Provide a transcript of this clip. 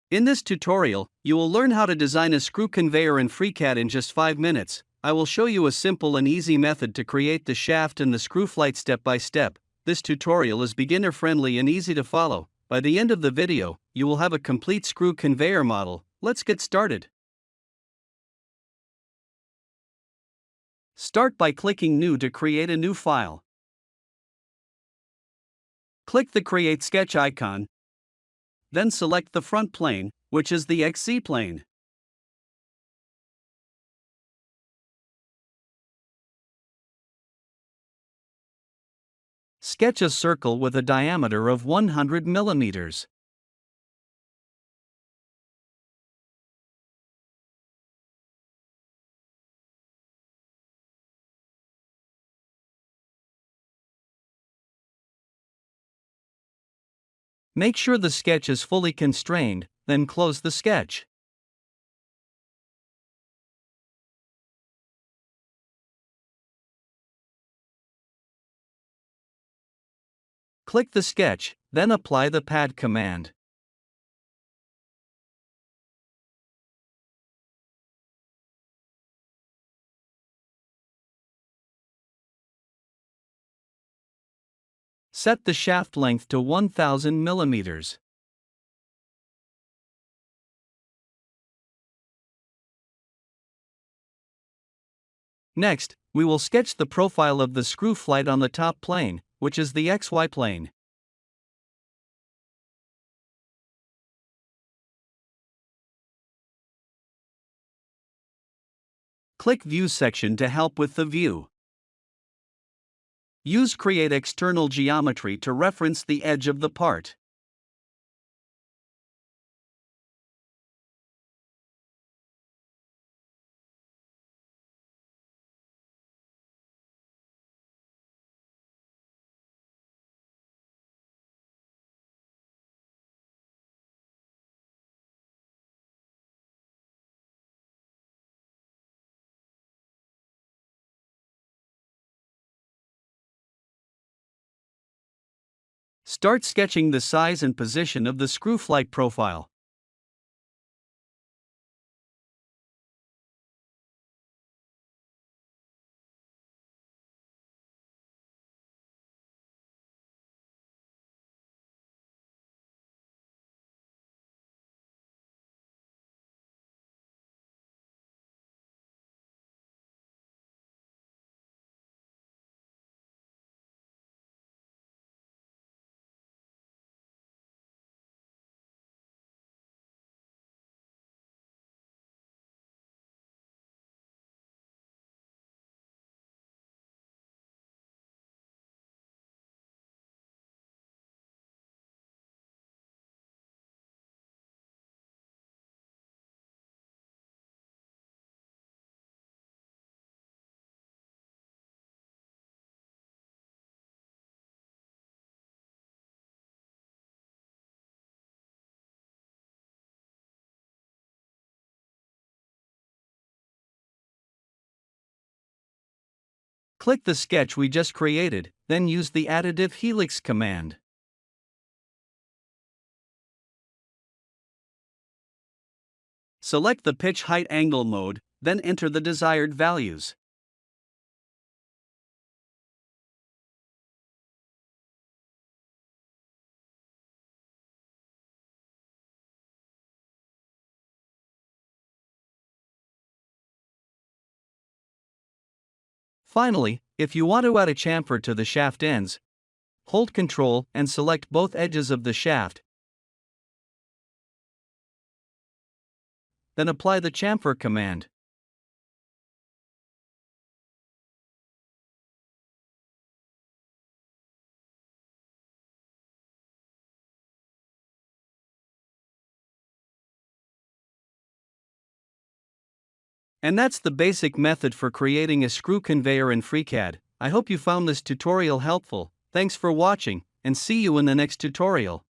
In this tutorial, you will learn how to design a screw conveyor in FreeCAD in just 5 minutes. I will show you a simple and easy method to create the shaft and the screw flight step by step. This tutorial is beginner friendly and easy to follow. By the end of the video, you will have a complete screw conveyor model. Let's get started. Start by clicking New to create a new file. Click the Create Sketch icon. Then select the front plane, which is the XZ plane. Sketch a circle with a diameter of 100 millimeters. Make sure the sketch is fully constrained, then close the sketch. Click the sketch, then apply the Pad command. Set the shaft length to 1000 millimeters. Next, we will sketch the profile of the screw flight on the top plane, which is the XY plane. Click View section to help with the view. Use Create External Geometry to reference the edge of the part. Start sketching the size and position of the screw flight profile. Click the sketch we just created, then use the Additive Helix command. Select the Pitch Height Angle mode, then enter the desired values. Finally, if you want to add a chamfer to the shaft ends, hold Ctrl and select both edges of the shaft. Then apply the chamfer command. And that's the basic method for creating a screw conveyor in FreeCAD. I hope you found this tutorial helpful. Thanks for watching, and see you in the next tutorial.